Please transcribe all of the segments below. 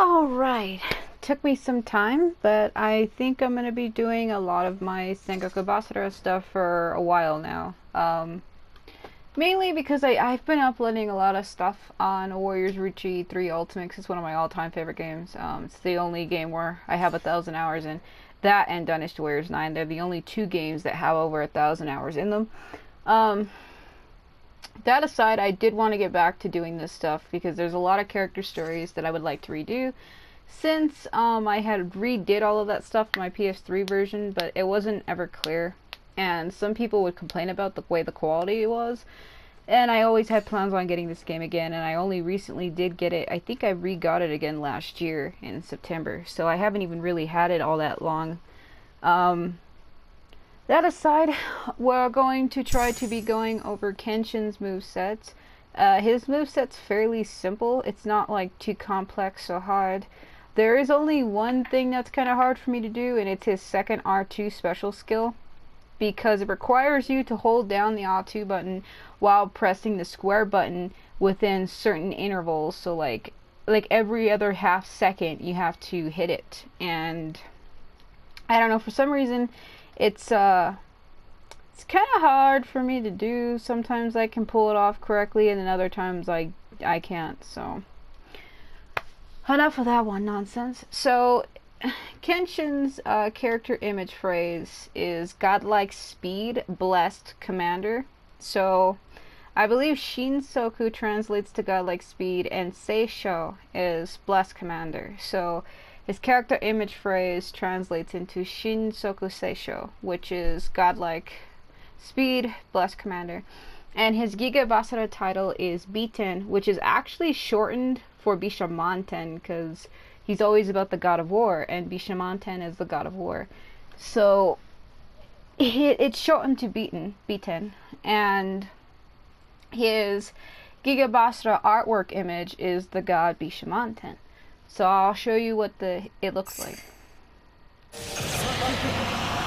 Alright, took me some time, but I think I'm going to be doing a lot of my Sengoku BASARA stuff for a while now. Mainly because I've been uploading a lot of stuff on Warriors Ruchi 3 Ultimate, 'cause it's one of my all-time favorite games. It's the only game where I have 1,000 hours in. That and Dynasty Warriors 9, they're the only two games that have over 1,000 hours in them. That aside, I did want to get back to doing this stuff because there's a lot of character stories that I would like to redo. Since I had redid all of that stuff in my PS3 version, but it wasn't ever clear. And some people would complain about the way the quality was. And I always had plans on getting this game again, and I only recently did get it. I think I re-got it again last year in September, so I haven't even really had it all that long. That aside, we're going to try to be going over Kenshin's moveset. His moveset's fairly simple. It's not like too complex or hard. There is only one thing that's kind of hard for me to do, and it's his second R2 special skill, because it requires you to hold down the R2 button while pressing the square button within certain intervals. So like every other half second you have to hit it, and I don't know, for some reason it's kind of hard for me to do. Sometimes I can pull it off correctly, and then other times I can't. So enough of that one nonsense. So Kenshin's character image phrase is Godlike Speed, Blessed Commander. So I believe Shinsoku translates to Godlike Speed, and Seishou is Blessed Commander. So his character image phrase translates into Shinsoku Seishou, which is Godlike Speed, Blessed Commander. And his Giga Basara title is Biten, which is actually shortened for Bishamonten, because he's always about the god of war, and Bishamonten is the god of war. So it's shortened to Biten. And his Giga Basara artwork image is the god Bishamonten. So I'll show you what it looks like.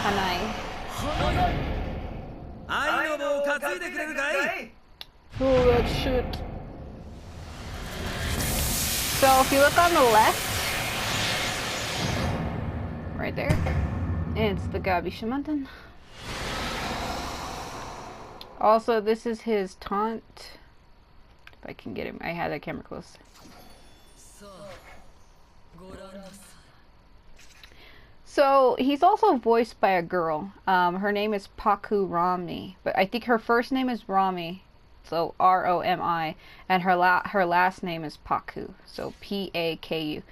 Hanai. Oh, that shit. So if you look on the left, right there, it's the god Bishamonten. Also, this is his taunt. If I can get him, I had that camera close. So he's also voiced by a girl. Her name is Paku Romi, but I think her first name is Romi, so R-O-M-I, and her last name is Paku, so P-A-K-U.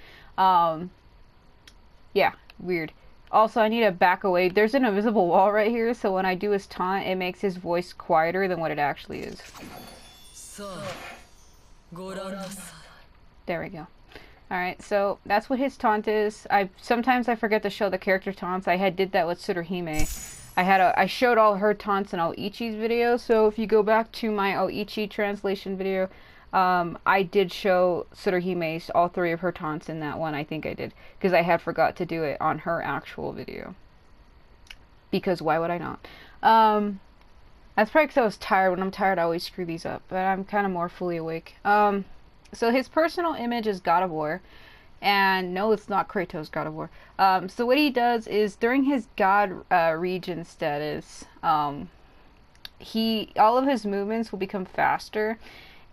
Yeah, weird. Also, I need to back away. There's an invisible wall right here, so when I do his taunt, it makes his voice quieter than what it actually is. There we go. Alright, so that's what his taunt is. Sometimes I forget to show the character taunts. I did that with Tsuruhime. I showed all her taunts in Oichi's video, so if you go back to my Oichi translation video, I did show Tsuruhime's all three of her taunts in that one. I think I did, because I had forgot to do it on her actual video. Because why would I not? That's probably because I was tired. When I'm tired, I always screw these up, but I'm kind of more fully awake. So his personal image is God of War, and no, it's not Kratos God of War. So what he does is, during his God region status, all of his movements will become faster,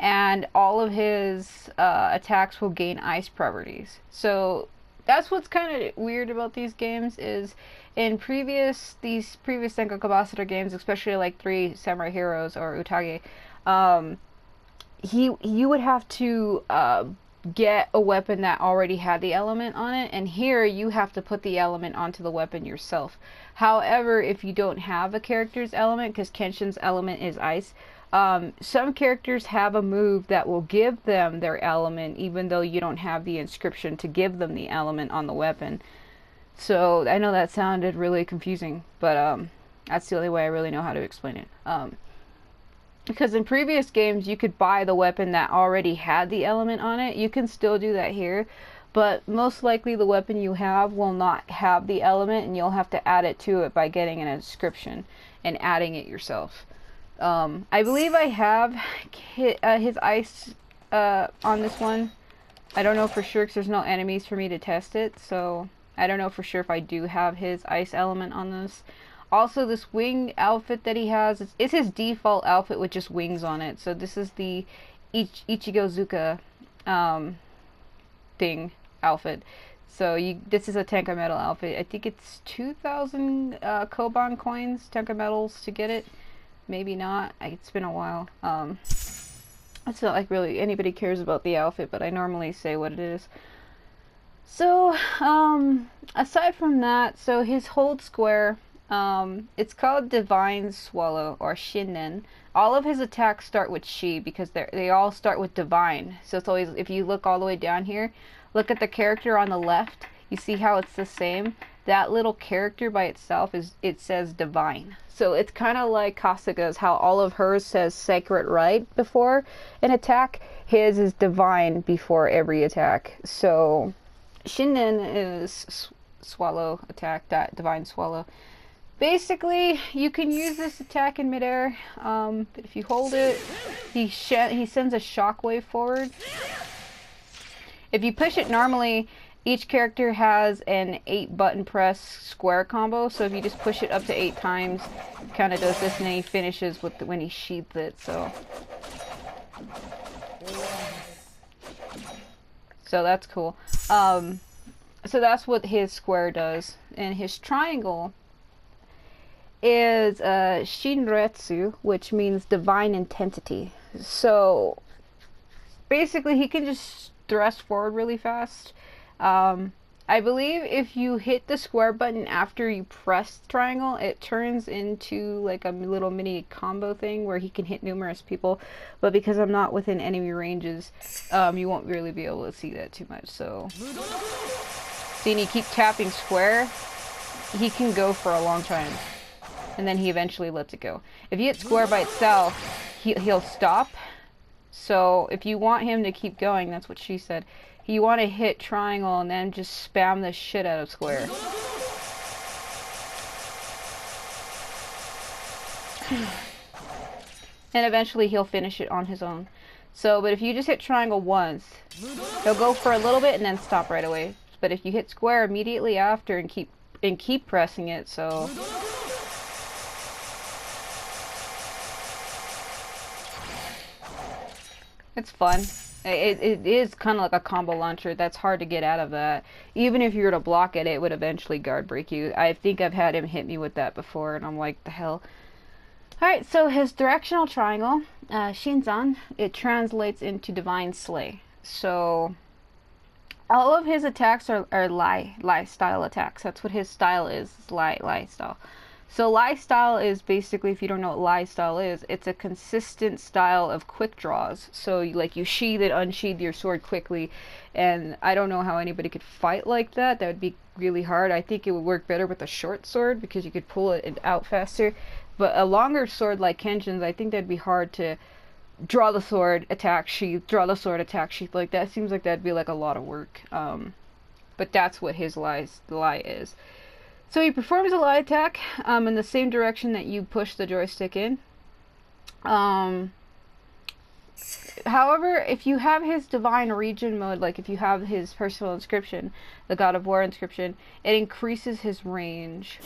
and all of his attacks will gain ice properties. So that's what's kind of weird about these games, is in these previous Sengoku BASARA games, especially like 3 Samurai Heroes or Utage, you would have to get a weapon that already had the element on it, and here you have to put the element onto the weapon yourself. However, if you don't have a character's element, because Kenshin's element is ice, some characters have a move that will give them their element even though you don't have the inscription to give them the element on the weapon. So I know that sounded really confusing, but that's the only way I really know how to explain it. Because in previous games you could buy the weapon that already had the element on it. You can still do that here, but most likely the weapon you have will not have the element, and you'll have to add it to it by getting an inscription and adding it yourself. I believe I have his ice on this one. I don't know for sure because there's no enemies for me to test it, so I don't know for sure if I do have his ice element on this. Also, this wing outfit that he has, it's his default outfit with just wings on it. So this is the Ichigo Zuka thing outfit. So this is a Tenka Metal outfit. I think it's 2,000 Koban coins, Tenka Metals to get it. Maybe not. It's been a while. It's not like really anybody cares about the outfit, but I normally say what it is. So, aside from that, so his hold square, it's called Divine Swallow or Shinen. All of his attacks start with Shi because they all start with Divine. So it's always, if you look all the way down here, look at the character on the left. You see how it's the same? That little character by itself it says Divine. So it's kind of like Kasuga's, how all of hers says Sacred Right before an attack. His is Divine before every attack. So Shinen is swallow attack, that Divine Swallow. Basically, you can use this attack in midair. If you hold it, he sends a shockwave forward. If you push it normally, each character has an 8-button press square combo. So if you just push it up to 8 times, it kind of does this, and then he finishes with when he sheaths it. So that's cool. So that's what his square does, and his triangle is Shinretsu, which means divine intensity. So basically he can just thrust forward really fast. I believe if you hit the square button after you press triangle, it turns into like a little mini combo thing where he can hit numerous people, but because I'm not within enemy ranges, you won't really be able to see that too much. So see, and you keep tapping square, he can go for a long time, and then he eventually lets it go. If you hit square by itself, he'll stop. So if you want him to keep going, that's what she said, you want to hit triangle and then just spam the shit out of square. And eventually he'll finish it on his own. So, but if you just hit triangle once, he'll go for a little bit and then stop right away. But if you hit square immediately after and keep pressing it, so it's fun. It is kind of like a combo launcher. That's hard to get out of that. Even if you were to block it, it would eventually guard break you. I think I've had him hit me with that before, and I'm like, the hell. Alright, so his directional triangle, Shinzan, it translates into Divine Slay. So all of his attacks are lie style attacks. That's what his style is, lie style. So lie style is basically, if you don't know what lie style is, it's a consistent style of quick draws. So you sheath it, unsheath your sword quickly, and I don't know how anybody could fight like that. That would be really hard. I think it would work better with a short sword because you could pull it out faster. But a longer sword like Kenshin's, I think that'd be hard to draw the sword, attack, sheath, draw the sword, attack, sheath. Like that seems like that'd be like a lot of work. But that's what his lie is. So he performs a lie attack in the same direction that you push the joystick in. However, if you have his divine region mode, like if you have his personal inscription, the God of War inscription, it increases his range.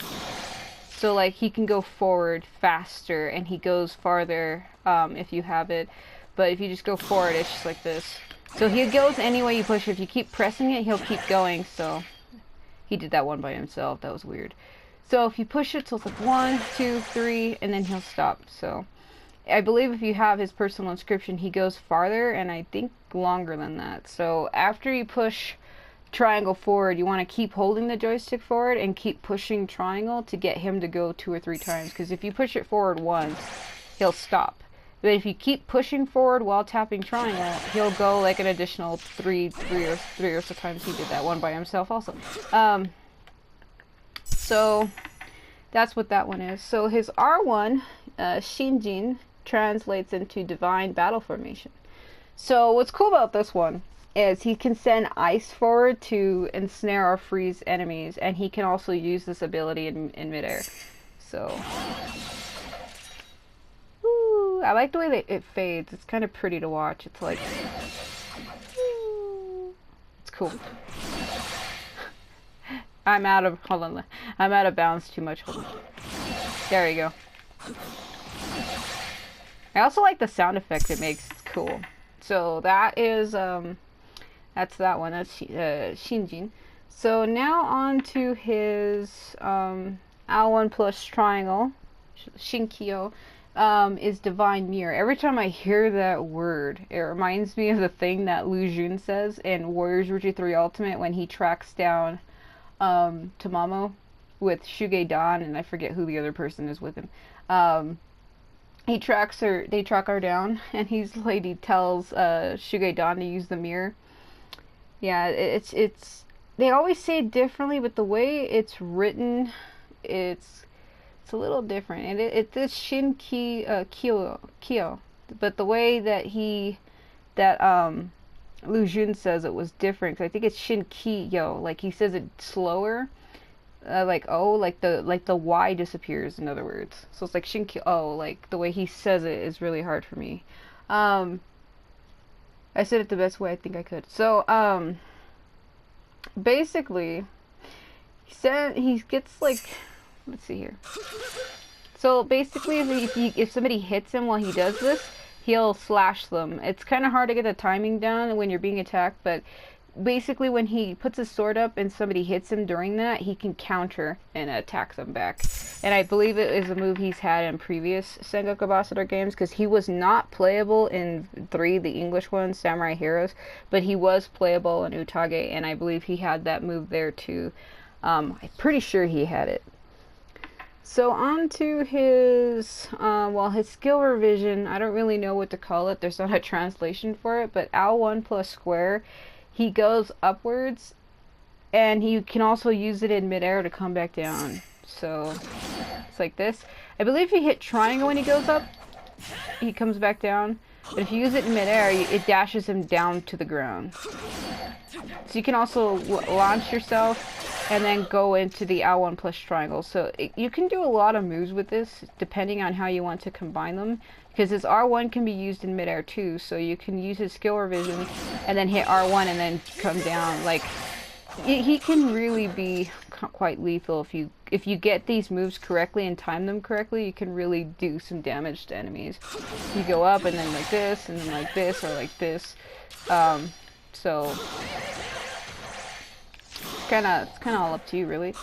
So like he can go forward faster and he goes farther if you have it. But if you just go forward, it's just like this. So he goes any way you push it. If you keep pressing it, he'll keep going. So he did that one by himself. That was weird. So if you push it, so it's like 1, 2, 3, and then he'll stop. So I believe if you have his personal inscription, he goes farther, and I think longer than that. So after you push triangle forward, you want to keep holding the joystick forward and keep pushing triangle to get him to go 2 or 3 times. Because if you push it forward once, he'll stop. But if you keep pushing forward while tapping triangle, he'll go like an additional three or so times. He did that one by himself also. So that's what that one is. So his R1, Shinjin, translates into Divine Battle Formation. So what's cool about this one is he can send ice forward to ensnare or freeze enemies, and he can also use this ability in midair. So I like the way that it fades. It's kind of pretty to watch. It's like, cool. I'm out of, hold on, I'm out of bounds too much. Hold on. There you go. I also like the sound effect it makes. It's cool. So that is, that's that one. That's Shinjin. So now on to his L1 plus triangle, Shinkyo, is Divine Mirror. Every time I hear that word, it reminds me of the thing that Lu Jun says in Warriors Route 3 Ultimate when he tracks down Tamamo with Shuge Dan, and I forget who the other person is with him. They track her down, and he tells Shuge Dan to use the mirror. Yeah, it's they always say it differently, but the way it's written, it's a little different. And it's Kyo, but the way that Lu Jun says it was different. 'Cause I think it's Shinkiyo. Like he says it slower. Like the Y disappears, in other words. So it's like Shinkyo. Like the way he says it is really hard for me. I said it the best way I think I could. So basically, he gets like, let's see here. So basically, if somebody hits him while he does this, he'll slash them. It's kind of hard to get the timing down when you're being attacked, but basically when he puts his sword up and somebody hits him during that, he can counter and attack them back. And I believe it is a move he's had in previous Sengoku BASARA games, because he was not playable in 3, the English one, Samurai Heroes, but he was playable in Utage, and I believe he had that move there too. I'm pretty sure he had it. So on to his, his skill revision, I don't really know what to call it. There's not a translation for it, but L1 plus square, he goes upwards, and he can also use it in midair to come back down. So it's like this. I believe if you hit triangle when he goes up, he comes back down. But if you use it in midair, it dashes him down to the ground. So you can also launch yourself and then go into the L1 plus triangle. So you can do a lot of moves with this, depending on how you want to combine them. Because his R1 can be used in midair too, so you can use his skill revision and then hit R1 and then come down. Like, he can really be quite lethal if you get these moves correctly and time them correctly. You can really do some damage to enemies. You go up and then like this, and then like this, or like this. So it's kind of all up to you, really.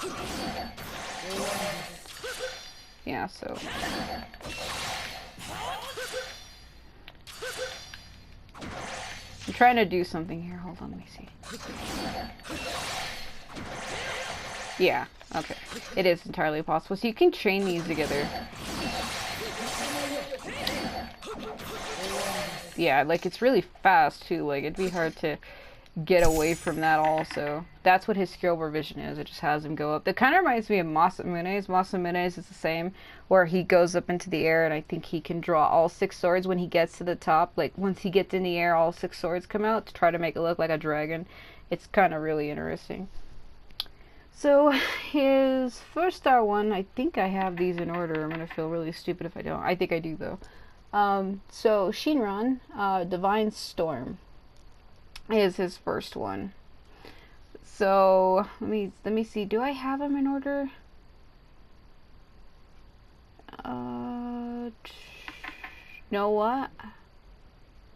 Yeah. So. I'm trying to do something here. Hold on, let me see. Yeah, okay. It is entirely possible. So you can chain these together. Yeah, like it's really fast too. Like it'd be hard to get away from that also. That's what his skill revision is. It just has him go up. That kind of reminds me of Masamune's. Masamune's is the same, where he goes up into the air, and I think he can draw all 6 swords when he gets to the top. Like once he gets in the air, all 6 swords come out to try to make it look like a dragon. It's kind of really interesting. So his first star one, I think I have these in order. I'm gonna feel really stupid if I don't. I think I do though. So Shinran, Divine Storm, is his first one. So let me see. Do I have them in order? Know what?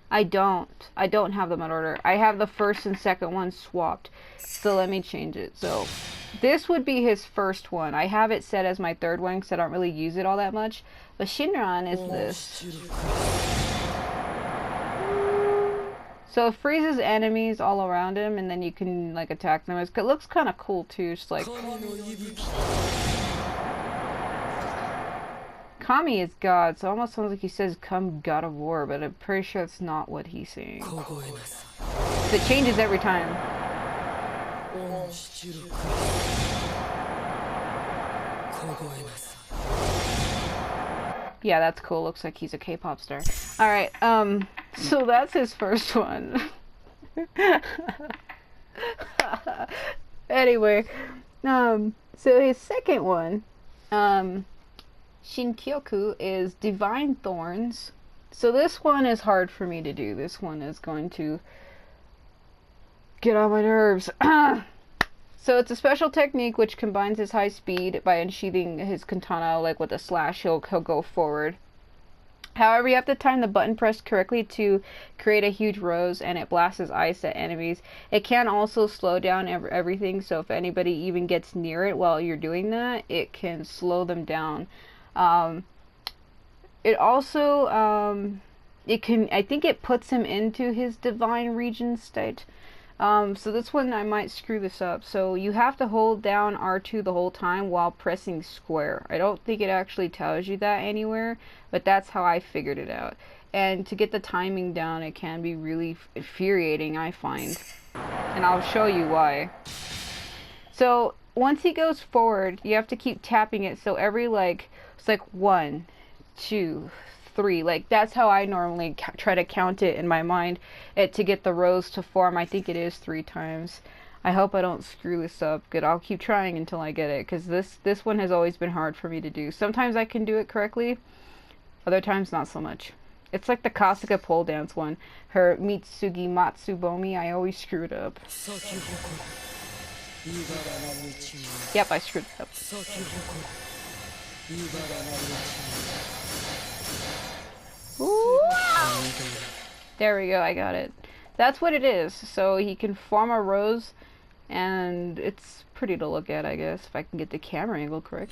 I don't have them in order. I have the first and second one swapped. So let me change it. So this would be his first one. I have it set as my third one because I don't really use it all that much. But Shinran is this. So it freezes enemies all around him, and then you can like attack them. It looks kind of cool too. It's like Kami is God, so it almost sounds like he says "Come, God of War," but I'm pretty sure it's not what he's saying. It changes every time. Yeah, that's cool. Looks like he's a K-pop star. All right, so that's his first one. Anyway, so his second one, Shinkyoku, is Divine Thorns. So this one is hard for me to do. This one is going to get on my nerves. So it's a special technique which combines his high speed by unsheathing his katana, like with a slash, he'll go forward. However, you have to time the button press correctly to create a huge rose, and it blasts ice at enemies. It can also slow down everything, so if anybody even gets near it while you're doing that, it can slow them down. It also, I think it puts him into his divine region state. So this one, I might screw this up. So you have to hold down R2 the whole time while pressing square. I don't think it actually tells you that anywhere, but that's how I figured it out. And to get the timing down, it can be really infuriating, I find. And I'll show you why. So once he goes forward, you have to keep tapping it. So every it's like 1, 2, 3. Like, that's how I normally try to count it in my mind, to get the rose to form. I think it is 3 times. I hope I don't screw this up. Good, I'll keep trying until I get it, because this one has always been hard for me to do. Sometimes I can do it correctly, other times not so much. It's like the Kasuga pole dance one. Her Mitsugi Matsubomi, I always screw it up. Yep, I screwed it up. Ooh. There we go, I got it. That's what it is. So he can form a rose, and it's pretty to look at, I guess, if I can get the camera angle correct.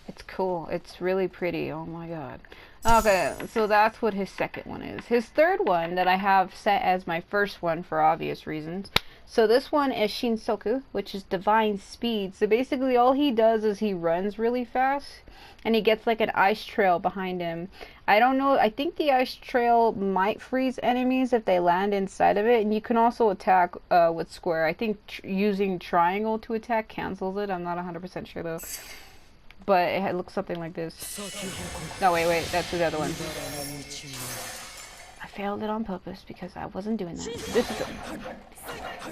It's cool. It's really pretty. Oh my god. Okay, so that's what his second one is. His third one that I have set as my first one for obvious reasons. So this one is Shinsoku, which is divine speed. So basically all he does is he runs really fast, and he gets like an ice trail behind him. I don't know, I think the ice trail might freeze enemies if they land inside of it, and you can also attack with square. I think using triangle to attack cancels it. I'm not 100% sure though. But it looks something like this. No, wait, that's the other one. I failed it on purpose because I wasn't doing that. This is it.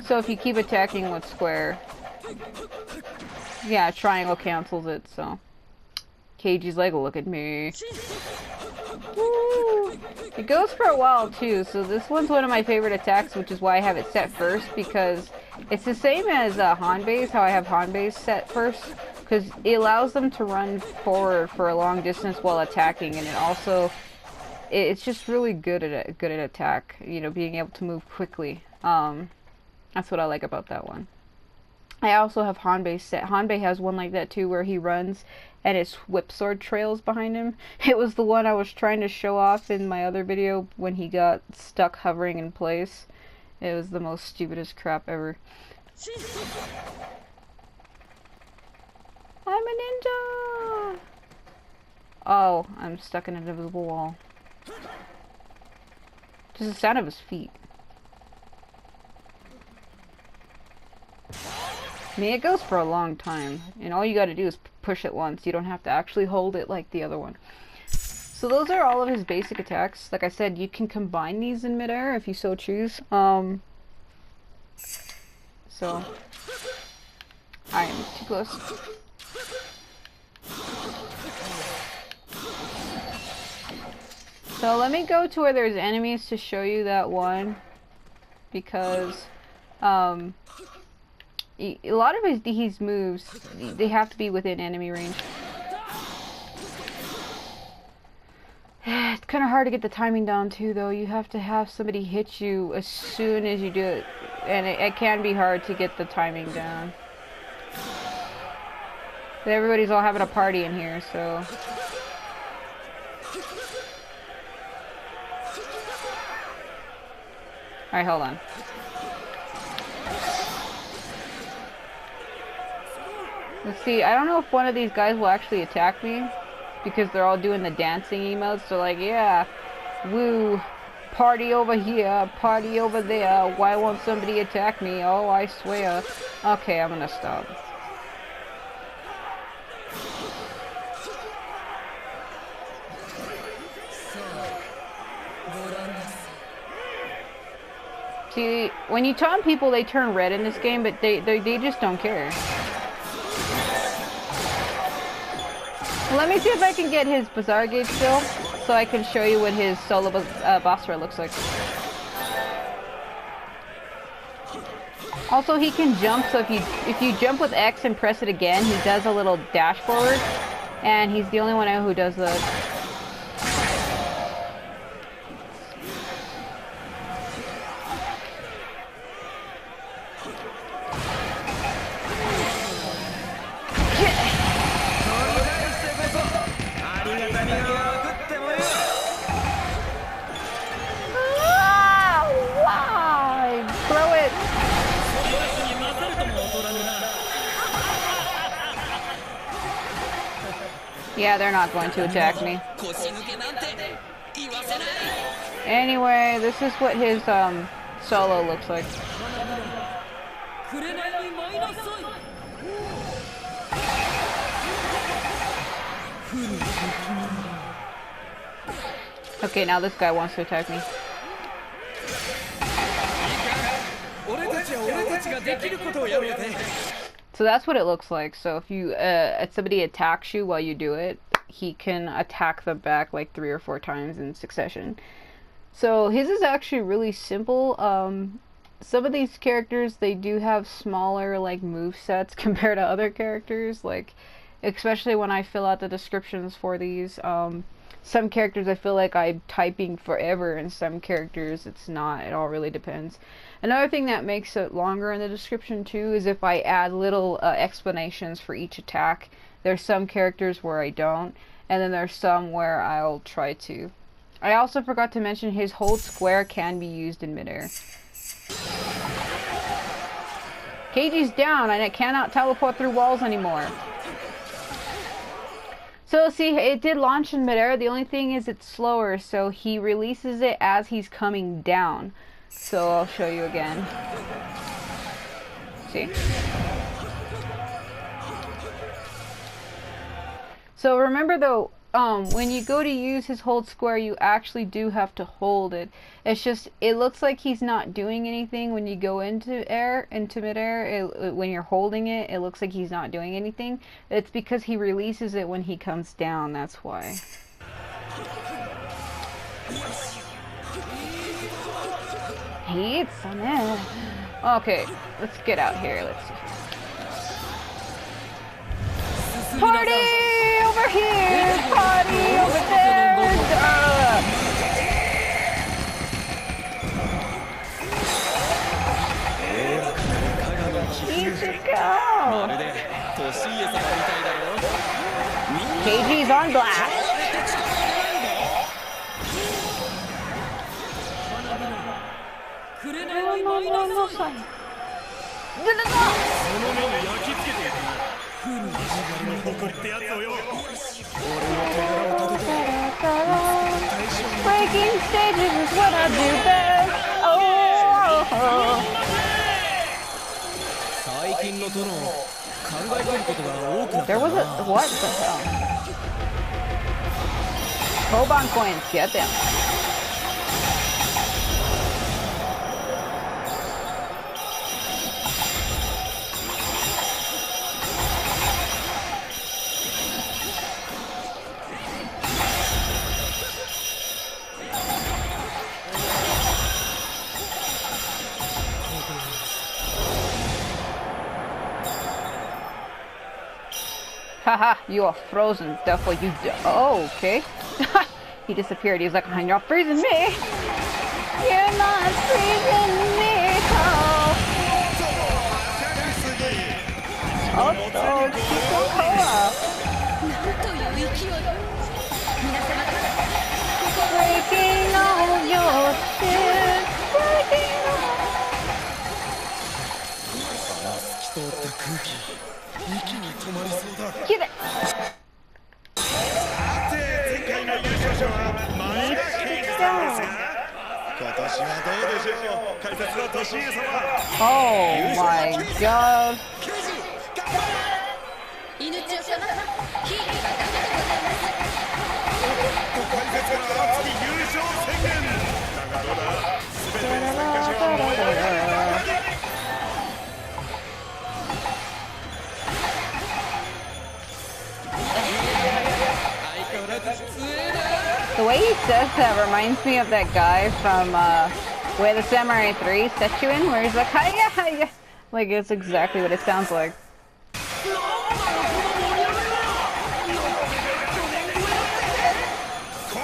So if you keep attacking with square, yeah, triangle cancels it, so. Keiji's like, look at me. Woo. It goes for a while too, so this one's one of my favorite attacks, which is why I have it set first, because it's the same as Hanbei's, how I have Hanbei's set first. Because it allows them to run forward for a long distance while attacking, and it also, it's just really good at attack. You know, being able to move quickly. That's what I like about that one. I also have Hanbei set. Hanbei has one like that too, where he runs and his whip sword trails behind him. It was the one I was trying to show off in my other video when he got stuck hovering in place. It was the most stupidest crap ever. I'm a ninja! Oh, I'm stuck in an invisible wall. Just the sound of his feet. I mean, it goes for a long time, and all you gotta do is push it once. You don't have to actually hold it like the other one. So those are all of his basic attacks. Like I said, you can combine these in midair if you so choose. So I am too close. So let me go to where there's enemies to show you that one, because a lot of his moves, they have to be within enemy range. It's kind of hard to get the timing down too, though. You have to have somebody hit you as soon as you do it, and it can be hard to get the timing down. But everybody's all having a party in here, so. Alright, hold on. Let's see, I don't know if one of these guys will actually attack me, because they're all doing the dancing emotes. So like, yeah, woo, party over here, party over there, why won't somebody attack me? Oh, I swear. Okay, I'm gonna stop. See, when you taunt people, they turn red in this game, but they just don't care. Let me see if I can get his Bazaar gauge still, so I can show you what his solo Basara looks like. Also, he can jump, so if you jump with X and press it again, he does a little dash forward, and he's the only one I know who does that. Yeah, they're not going to attack me. Anyway, this is what his solo looks like. Okay, now this guy wants to attack me. So that's what it looks like. So if you somebody attacks you while you do it, he can attack them back like 3 or 4 times in succession. So his is actually really simple. Some of these characters, they do have smaller like move sets compared to other characters, like especially when I fill out the descriptions for these. Some characters I feel like I'm typing forever, and some characters it's not. It all really depends. Another thing that makes it longer in the description too is if I add little explanations for each attack. There's some characters where I don't, and then there's some where I'll try to. I also forgot to mention his hold square can be used in midair. Keiji's down and it cannot teleport through walls anymore. So see, it did launch in midair. The only thing is it's slower, so he releases it as he's coming down. So I'll show you again. See? So remember though, when you go to use his hold square, you actually do have to hold it. It's just, it looks like he's not doing anything when you go into midair. When you're holding it, it looks like he's not doing anything. It's because he releases it when he comes down, that's why. Okay, let's get out here. Let's see. Party over here! Party over there! KG's on blast! Breaking stages is what I do best. Oh. There was a what the hell? Koban coins, get them. Haha, you are frozen, therefore you oh, okay. He disappeared. He was like, you're not freezing me! You're not freezing me! Oh, breaking all your shit! Breaking all... Get it! Oh my god! The way he says that reminds me of that guy from Way of the Samurai 3, Seiyuu, where he's like, hiya, hiya. Like, it's exactly what it sounds like.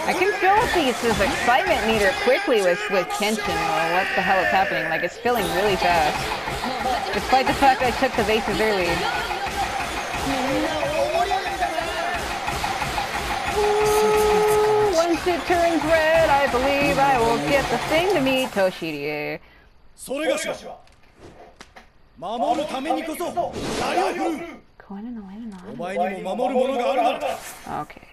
I can feel his excitement meter quickly with Kenshin, or what the hell is happening. Like, it's filling really fast. Despite the fact I took the bases early. Ooh, once it turns red, I believe I will get the thing to meet Toshiri. Going in the lane on. Okay.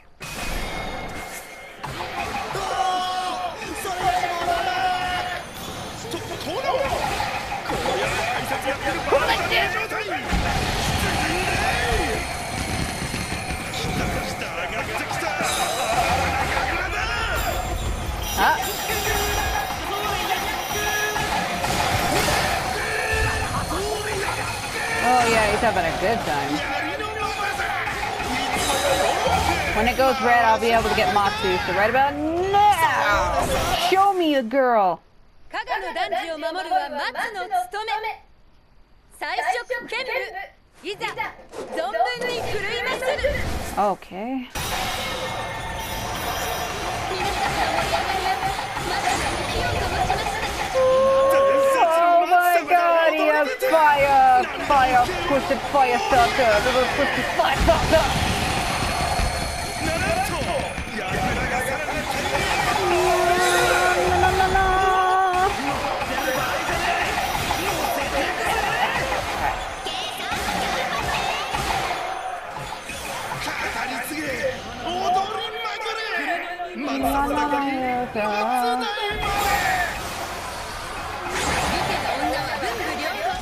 Oh yeah, he's having a good time. When it goes red, I'll be able to get Matsu. So right about now, show me a girl. Okay. Oh my god, he has fire! Fire, twisted fire sucker! Little twisted fire sucker!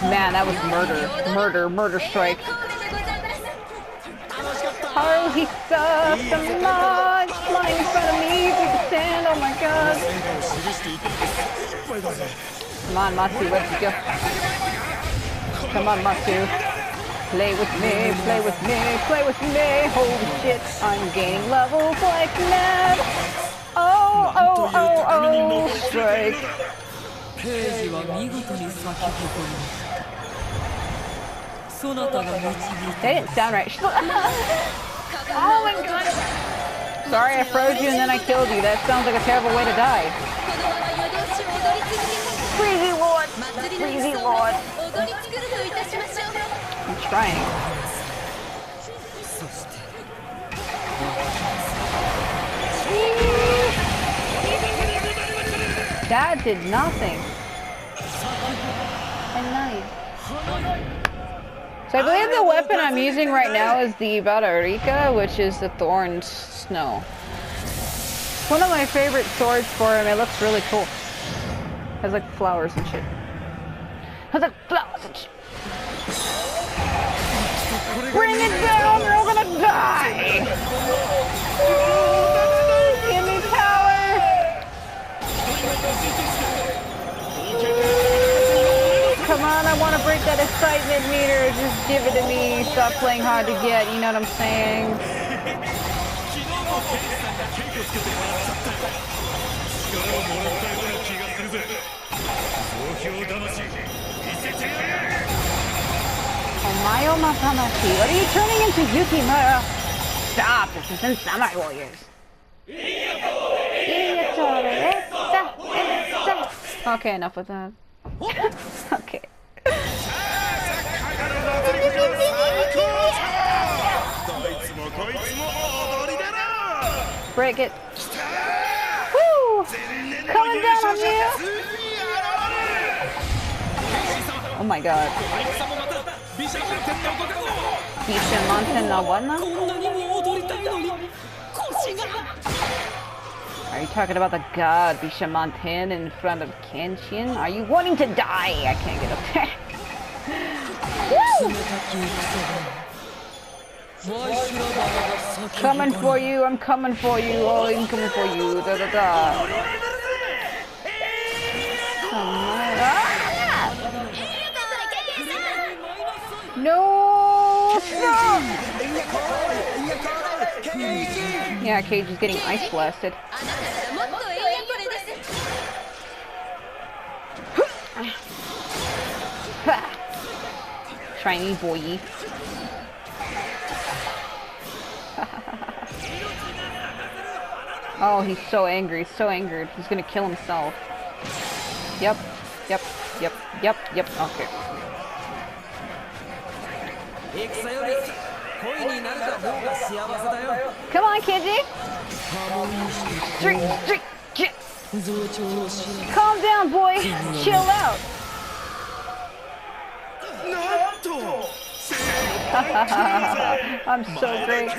Man, that was murder strike. Haruhisa, the launch, flying in front of me through the sand, oh my god. Come on, Matsu, let's go. Come on, Matsu. Play with me, play with me, play with me. Holy shit, I'm gaining levels like mad. Oh, strike. They didn't sound right. Oh my god. Sorry, I froze you and then I killed you. That sounds like a terrible way to die. Crazy Lord. Crazy Lord. I'm trying. That did nothing. And nice. So I believe the weapon I'm using right now is the Badarika, which is the Thorn Snow. It's one of my favorite swords for him. It looks really cool. Has like flowers and shit. Has like flowers and shit. Bring it down, we're all gonna die! Give me power! Come on, I want to break that excitement meter. Just give it to me. Stop playing hard to get, you know what I'm saying? Omayo Matamashi, what are you turning into, Yukimura? Stop, this isn't Samurai Warriors. Okay, enough with that. Okay. Break it. Woo! Coming down on you! Oh my god. Bishamonten no what now? Are you talking about the god Bishamonten in front of Kenshin? Are you wanting to die? I can't get up there. Coming for you, I'm coming for you, oh, I'm coming for you, da da da. No! Stop! Yeah, Cage is getting ice blasted. Shiny boy. Oh, he's so angry, so angered. He's gonna kill himself. Yep, yep, yep, yep, yep, okay. Come on, Kenji! Calm down, boy! Chill out! I'm so great.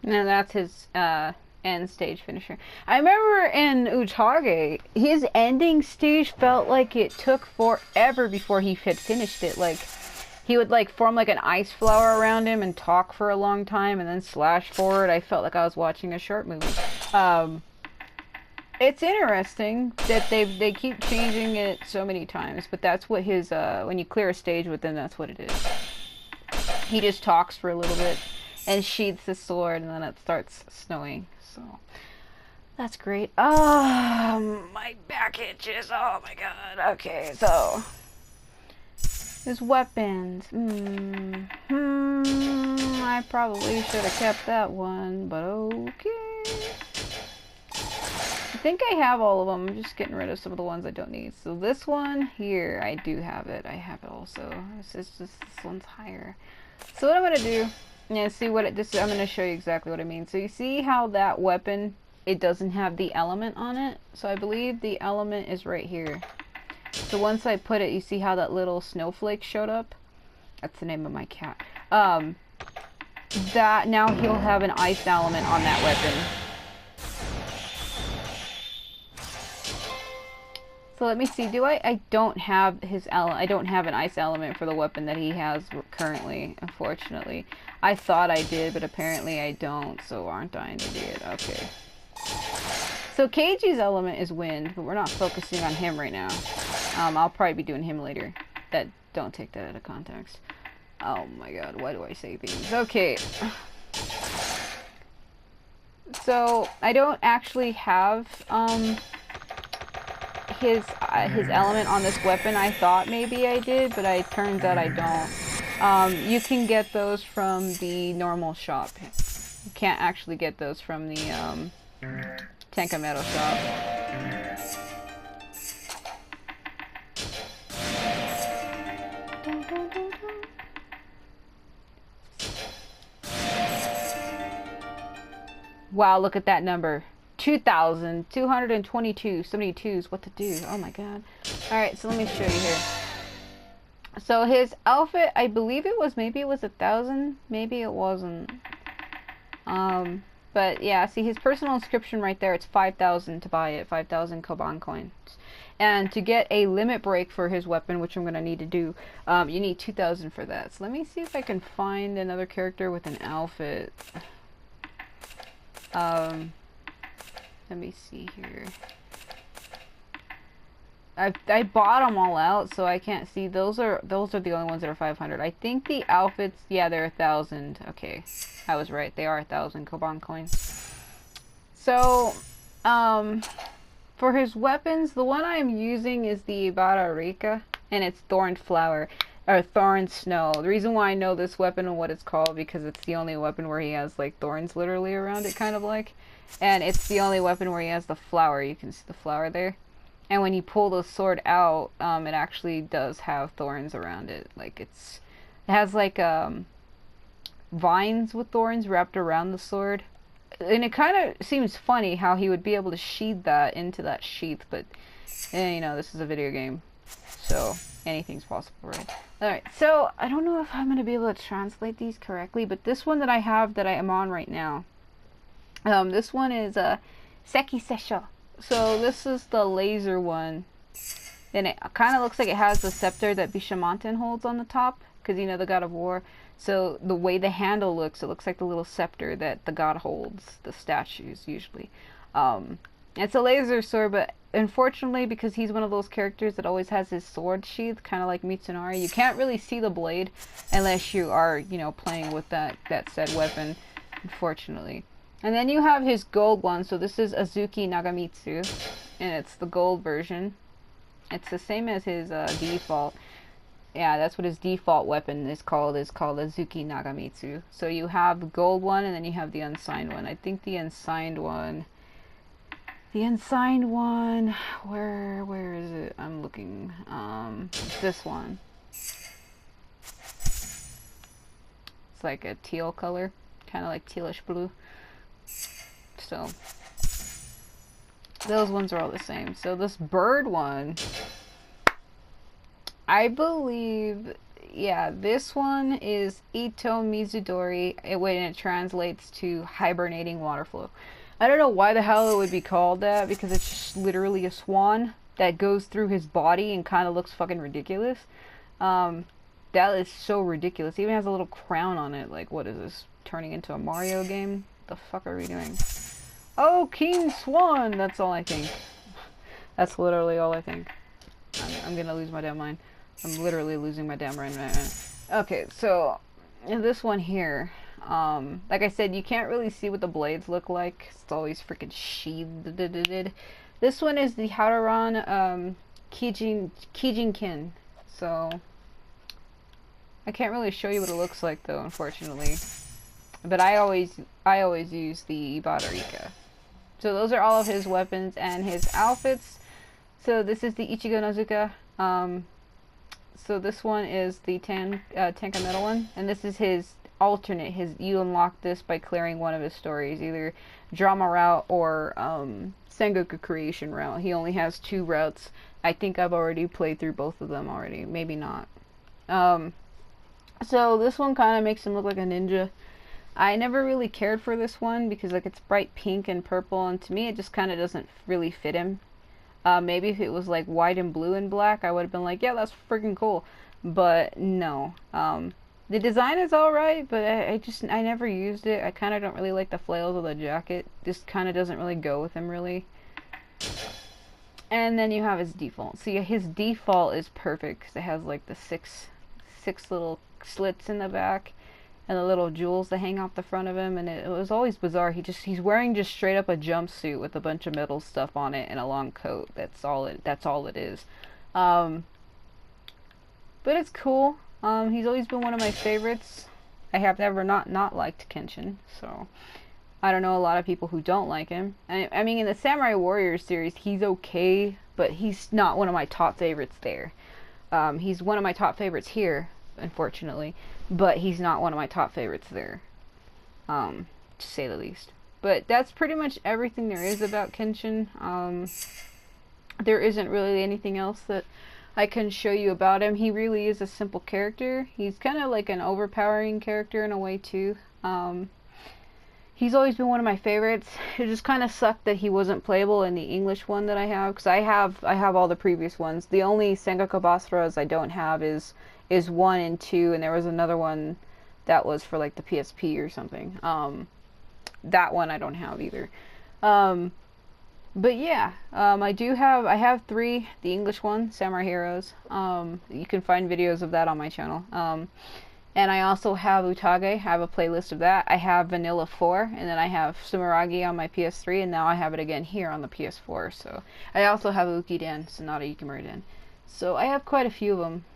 Now that's his end stage finisher. I remember in Utage, his ending stage felt like it took forever before he had finished it. Like, he would like form like an ice flower around him and talk for a long time and then slash forward. I felt like I was watching a short movie. It's interesting that they keep changing it so many times, but that's what his when you clear a stage with him, that's what it is. He just talks for a little bit and sheathes the sword, and then it starts snowing. So that's great. Oh, my back itches. Oh my god. Okay, so his weapons. I probably should have kept that one, but okay. I think I have all of them. I'm just getting rid of some of the ones I don't need. So this one here, I do have it. I have it also. This one's higher. So what I'm gonna do, see what I'm gonna show you exactly what I mean. So you see how that weapon, it doesn't have the element on it. So I believe the element is right here. So once I put it, you see how that little snowflake showed up? That's the name of my cat. That now he'll have an ice element on that weapon. So let me see, I don't have I don't have an ice element for the weapon that he has currently, unfortunately. I thought I did, but apparently I don't, so aren't I an idiot? Okay. So Keiji's element is wind, but we're not focusing on him right now. I'll probably be doing him later. Don't take that out of context. Oh my god, why do I say things? Okay. So, I don't actually have, his element on this weapon. I thought maybe I did, but it turns out I don't. You can get those from the normal shop. You can't actually get those from the Tenkametal shop. Wow, look at that number. 2,222. So many twos. What to do? Oh my god. Alright, so let me show you here. So his outfit, I believe maybe it was 1,000. Maybe it wasn't. But yeah, see his personal inscription right there, it's 5,000 to buy it. 5,000 Koban coins. And to get a limit break for his weapon, which I'm going to need to do, you need 2,000 for that. So let me see if I can find another character with an outfit. Let me see here. I bought them all out, so I can't see. Those are the only ones that are 500. I think the outfits, yeah, they're 1,000. Okay, I was right. They are 1,000 Koban coins. So, for his weapons, the one I'm using is the Bararika, and it's Thorn Flower, or Thorn Snow. The reason why I know this weapon and what it's called, because it's the only weapon where he has, like, thorns literally around it, kind of like. And it's the only weapon where he has the flower. You can see the flower there. And when you pull the sword out, it actually does have thorns around it. Like, it has, like, vines with thorns wrapped around the sword. And it kind of seems funny how he would be able to sheath that into that sheath. But, you know, this is a video game. So, anything's possible, right? Alright, so I don't know if I'm going to be able to translate these correctly, but this one that I have that I am on right now, this one is Seki Seishou. So this is the laser one. And it kind of looks like it has the scepter that Bishamonten holds on the top, because you know the god of war. So the way the handle looks, it looks like the little scepter that the god holds, the statues usually. It's a laser sword, but unfortunately, because he's one of those characters that always has his sword sheath, kind of like Mitsunari, you can't really see the blade unless you are, you know, playing with that said weapon, unfortunately. And then you have his gold one, so this is Azuki Nagamitsu, and it's the gold version. It's the same as his default. Yeah, that's what his default weapon is called Azuki Nagamitsu. So you have the gold one, and then you have the unsigned one. I think the unsigned one, where is it? I'm looking. This one. It's like a teal color, kind of like tealish blue. So those ones are all the same. So this bird one, I believe, yeah, this one is Ito Mizudori, when it translates to hibernating water flow. I don't know why the hell it would be called that, because it's just literally a swan that goes through his body and kind of looks fucking ridiculous. That is so ridiculous. It even has a little crown on it. Like, what is this? Turning into a Mario game? The fuck are we doing? Oh, King Swan! That's all I think. That's literally all I think. I'm gonna lose my damn mind. I'm literally losing my damn mind right now. Okay, so this one here, like I said, you can't really see what the blades look like. It's always freaking sheathed. This one is the Haruran Kijinkin. So I can't really show you what it looks like though, unfortunately. But I always use the Ibarika. So those are all of his weapons and his outfits. So this is the Ichigo Nozuka. So this one is the Tenka Metal one, and this is his alternate. You unlock this by clearing one of his stories, either drama route or Sengoku creation route. He only has 2 routes. I think I've already played through both of them already. Maybe not. So this one kind of makes him look like a ninja. I never really cared for this one because like it's bright pink and purple, and to me it just kind of doesn't really fit him. Maybe if it was like white and blue and black, I would have been like, yeah, that's freaking cool. But no. The design is alright, but I never used it. I kind of don't really like the flails of the jacket. Just kind of doesn't really go with him, really. And then you have his default. See, his default is perfect because it has like the six little slits in the back and the little jewels that hang off the front of him, and it was always bizarre. He's wearing just straight up a jumpsuit with a bunch of metal stuff on it and a long coat. That's all it is. But it's cool. He's always been one of my favorites. I have never not liked Kenshin, so I don't know a lot of people who don't like him. I mean, in the Samurai Warriors series, he's okay, but he's not one of my top favorites there. He's one of my top favorites here, unfortunately, but he's not one of my top favorites there, to say the least. But that's pretty much everything there is about Kenshin. There isn't really anything else that I can show you about him. He really is a simple character. He's kind of like an overpowering character in a way too. He's always been one of my favorites. It just kind of sucked that he wasn't playable in the English one that I have, because I have all the previous ones. The only Sengoku BASARAs I don't have is 1 and 2, and there was another one that was for like the PSP or something. That one I don't have either. But yeah, I have 3, the English one, Samurai Heroes. You can find videos of that on my channel. And I also have Utage. I have a playlist of that. I have Vanilla 4, and then I have Sumeragi on my PS3, and now I have it again here on the PS4. So I also have Ukidan, Sonata Yukimura-den. So I have quite a few of them.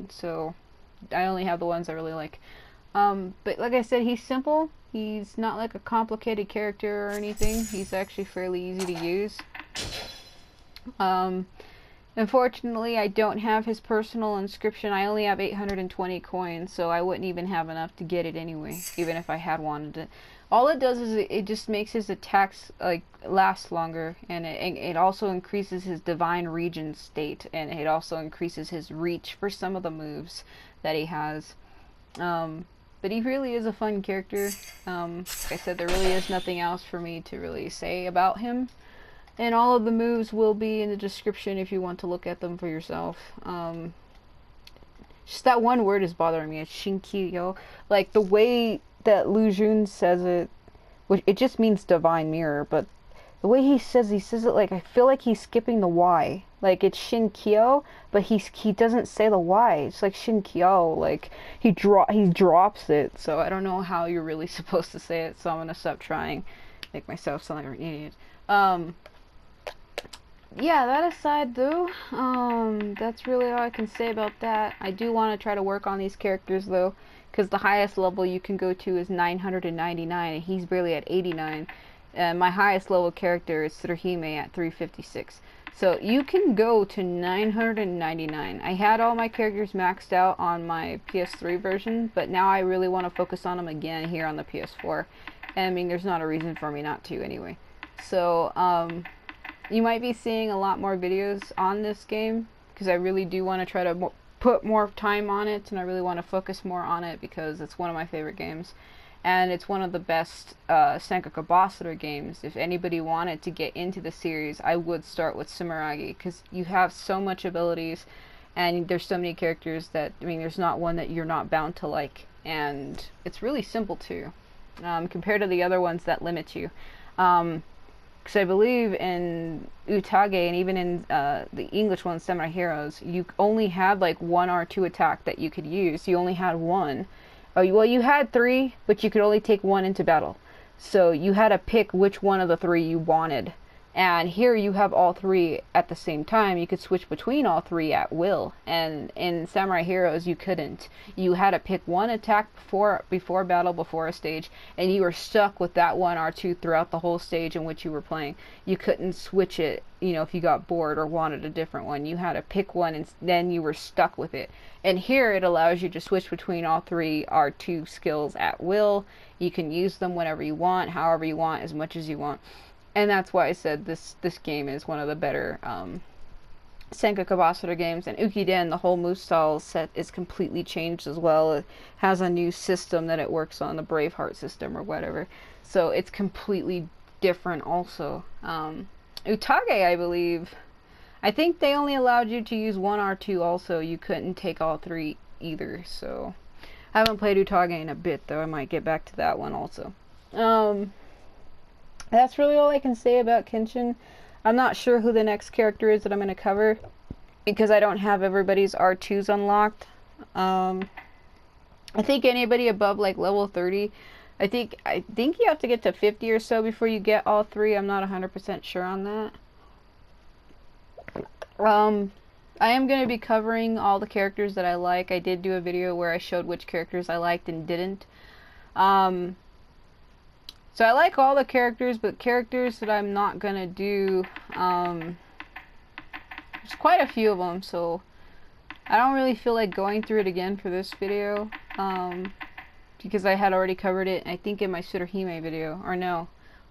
So I only have the ones I really like. But like I said, he's simple. He's not like a complicated character or anything. He's actually fairly easy to use. Unfortunately, I don't have his personal inscription. I only have 820 coins, so I wouldn't even have enough to get it anyway, even if I had wanted it. All it does is it just makes his attacks like last longer, and it also increases his divine region state, and it also increases his reach for some of the moves that he has. But he really is a fun character. Like I said, there really is nothing else for me to really say about him. And all of the moves will be in the description if you want to look at them for yourself. Just that one word is bothering me. It's Shinkyo. Like, the way that Lu Jun says it, which it just means divine mirror, but the way he says it like, I feel like he's skipping the Y. Like, it's Shinkyo, but he doesn't say the Y. It's like Shinkyo. Like, he drops it. So I don't know how you're really supposed to say it, so I'm gonna stop trying. Make myself sound like an idiot. Yeah, that aside though, that's really all I can say about that. I do want to try to work on these characters though, because the highest level you can go to is 999, and he's barely at 89. My highest level character is Tsuruhime at 356. So you can go to 999. I had all my characters maxed out on my PS3 version, but now I really want to focus on them again here on the PS4. And I mean, there's not a reason for me not to anyway. So, you might be seeing a lot more videos on this game, because I really do want to try to put more time on it, and I really want to focus more on it because it's one of my favorite games. And it's one of the best Sengoku BASARA games. If anybody wanted to get into the series, I would start with Sumeragi, because you have so much abilities, and there's so many characters that, I mean, there's not one that you're not bound to like. And it's really simple too, compared to the other ones that limit you. Because I believe in Utage and even in the English one, Samurai Heroes, you only had like one R2 attack that you could use. You only had one. Oh, well, you had three, but you could only take one into battle. So you had to pick which one of the three you wanted. And here you have all three at the same time. You could switch between all three at will. And in Samurai Heroes, you couldn't. You had to pick one attack before battle, before a stage, and you were stuck with that one R2 throughout the whole stage in which you were playing. You couldn't switch it, you know, if you got bored or wanted a different one. You had to pick one, and then you were stuck with it. And here it allows you to switch between all three R2 skills at will. You can use them whenever you want, however you want, as much as you want. And that's why I said this game is one of the better Sengoku BASARA games. And Ukiden, the whole moveset set is completely changed as well. It has a new system that it works on, the Braveheart system or whatever. So it's completely different also. Utage, I believe, I think they only allowed you to use one R2 also. You couldn't take all three either. So I haven't played Utage in a bit though. I might get back to that one also. That's really all I can say about Kenshin. I'm not sure who the next character is that I'm going to cover, because I don't have everybody's R2s unlocked. I think anybody above like level 30, I think you have to get to 50 or so before you get all three. I'm not 100% sure on that. I am going to be covering all the characters that I like. I did do a video where I showed which characters I liked and didn't. So I like all the characters, but characters that I'm not gonna do, there's quite a few of them, so I don't really feel like going through it again for this video, because I had already covered it, I think in my Tsuruhime video, or no,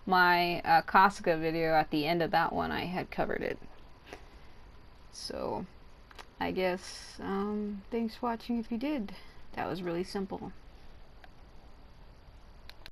my Kasuga video. At the end of that one I had covered it. So I guess, thanks for watching if you did. That was really simple.